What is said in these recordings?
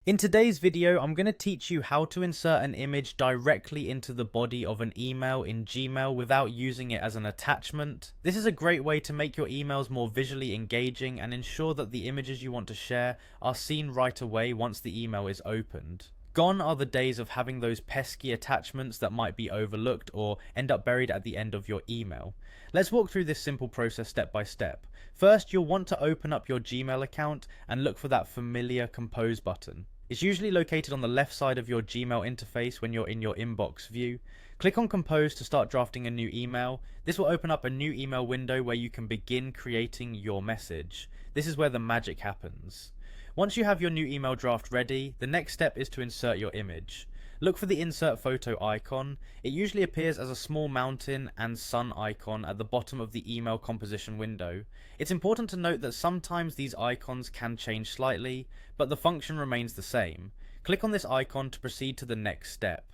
In today's video, I'm going to teach you how to insert an image directly into the body of an email in Gmail without using it as an attachment. This is a great way to make your emails more visually engaging and ensure that the images you want to share are seen right away once the email is opened. Gone are the days of having those pesky attachments that might be overlooked or end up buried at the end of your email. Let's walk through this simple process step by step. First, you'll want to open up your Gmail account and look for that familiar Compose button. It's usually located on the left side of your Gmail interface when you're in your inbox view. Click on Compose to start drafting a new email. This will open up a new email window where you can begin creating your message. This is where the magic happens. Once you have your new email draft ready, the next step is to insert your image. Look for the insert photo icon. It usually appears as a small mountain and sun icon at the bottom of the email composition window. It's important to note that sometimes these icons can change slightly, but the function remains the same. Click on this icon to proceed to the next step.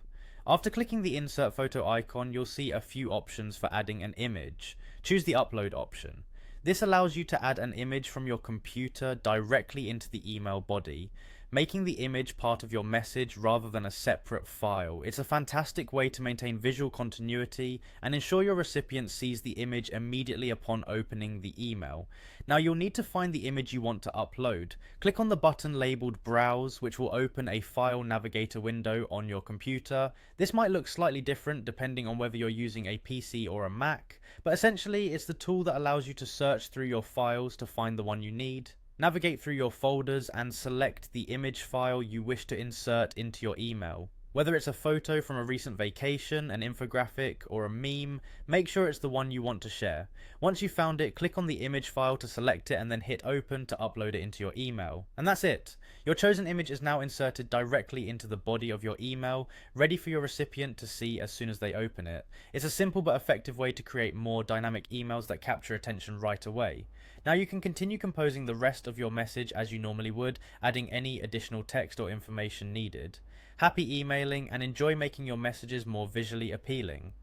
After clicking the insert photo icon, you'll see a few options for adding an image. Choose the upload option. This allows you to add an image from your computer directly into the email body, making the image part of your message rather than a separate file. It's a fantastic way to maintain visual continuity and ensure your recipient sees the image immediately upon opening the email. Now you'll need to find the image you want to upload. Click on the button labeled Browse, which will open a file navigator window on your computer. This might look slightly different depending on whether you're using a PC or a Mac, but essentially it's the tool that allows you to search through your files to find the one you need. Navigate through your folders and select the image file you wish to insert into your email. Whether it's a photo from a recent vacation, an infographic, or a meme, make sure it's the one you want to share. Once you've found it, click on the image file to select it and then hit open to upload it into your email. And that's it! Your chosen image is now inserted directly into the body of your email, ready for your recipient to see as soon as they open it. It's a simple but effective way to create more dynamic emails that capture attention right away. Now you can continue composing the rest of your message as you normally would, adding any additional text or information needed. Happy emailing and enjoy making your messages more visually appealing.